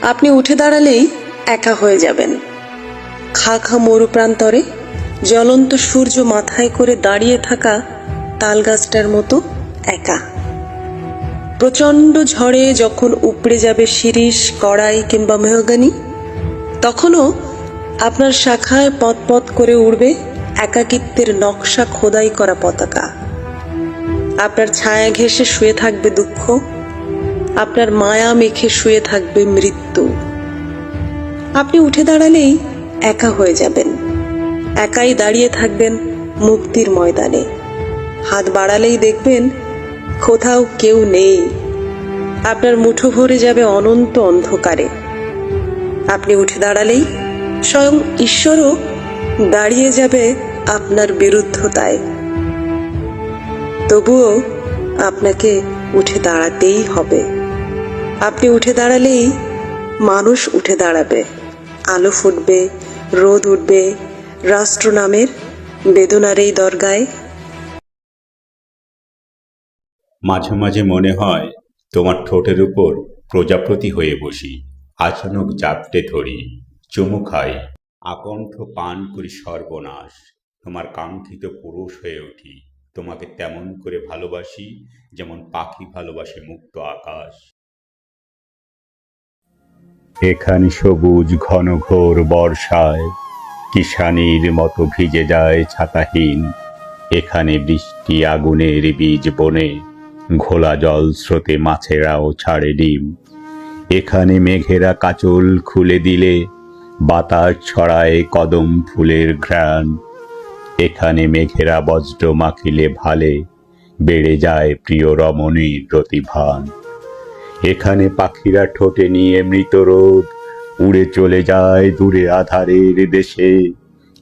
আপনি উঠে দাঁড়ালেই একা হয়ে যাবেন। খা খা মরুপ্রান্তরে জ্বলন্ত সূর্য মাথায় করে দাঁড়িয়ে থাকা তালগাছটার মতো একা। প্রচন্ড ঝড়ে যখন উপড়ে যাবে শিরীষ, কড়াই কিংবা মেহগানি, তখনও আপনার শাখায় পথ পথ করে উড়বে একাকিত্বের নকশা খোদাই করা পতাকা। আপনার ছায়া ঘেঁষে শুয়ে থাকবে দুঃখ, আপনার মায়া মেখে শুয়ে থাকবে মৃত্যু। আপনি উঠে দাঁড়ালেই একা হয়ে যাবেন, একাই দাঁড়িয়ে থাকবেন মুক্তির ময়দানে। হাত বাড়ালেই দেখবেন কোথাও কেউ নেই, আপনার মুঠো ভরে যাবে অনন্ত অন্ধকারে। আপনি উঠে দাঁড়ালেই স্বয়ং ঈশ্বরও দাঁড়িয়ে যাবে আপনার বিরুদ্ধতায়। তবুও আপনাকে উঠে দাঁড়াতেই হবে। আপনি উঠে দাঁড়ালেই মানুষ উঠে দাঁড়াবে, আলো ফুটবে, রোদ উঠবে রাষ্ট্র নামের বেদনার এই দরগায়। মাঝে মাঝে মনে হয় তোমার ঠোঁটের উপর প্রজাপতি হয়ে বসি, আচানক জাপটে ধরি, চুমু খাই, আকণ্ঠ পান করি সর্বনাশ। তোমার কাঙ্ক্ষিত পুরুষ হয়ে উঠি, তোমাকে তেমন করে ভালোবাসি যেমন পাখি ভালোবাসে মুক্ত আকাশ। এখানে সবুজ ঘন ঘোর বর্ষায় কিষানির মতো ভিজে যায় ছাতাহীন। এখানে বৃষ্টি আগুনের বীজ বনে, ঘোলা জল স্রোতে মাছেরাও ছাড়ে ডিম। এখানে মেঘেরা কাচল খুলে দিলে বাতাস ছড়ায় কদম ফুলের ঘ্রাণ। এখানে মেঘেরা বজ্র মাখিলে ভালে বেড়ে যায় প্রিয় রমণীর প্রতিভান। এখানে পাখিরা ঠোঁটে নিয়ে মৃত রোদ উড়ে চলে যায় দূরে আধারের দেশে।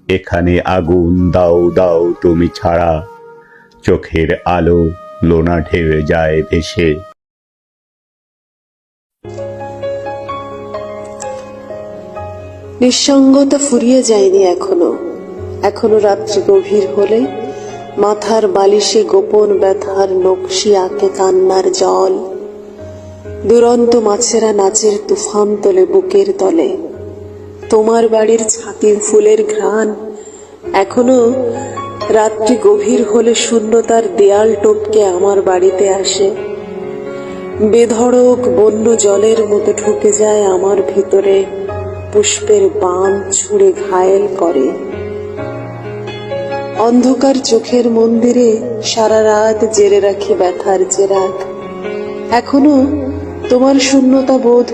এখানে আগুন দাও দাও তুমি ছাড়া, চোখের আলো লোনা ঢেউয়ে যায় ভেসে। নিঃসঙ্গতা ফুরিয়ে যায়নি এখনো। এখনো রাত্রি গভীর হলে মাথার বালিশে গোপন ব্যথার নকশি আঁকে কান্নার জল। দুরন্ত মাছেরা নাচের তুফান তোলে বুকের তলে। তোমার বাড়ির ছাতি ফুলের ঘ্রাণ এখনো রাত্রি গভীর হলে শূন্যতার দেয়াল টপকে আমার বাড়িতে আসে। বেধড়ক বন্য জলের মতো ঢুকে যায় আমার ভিতরে, পুষ্পের বান ছুঁড়ে ঘায়েল করে। অন্ধকার চোখের মন্দিরে সারা রাত জেরে রাখি ব্যথার চেরাগ। এখনো তোমার শূন্যতা বোধ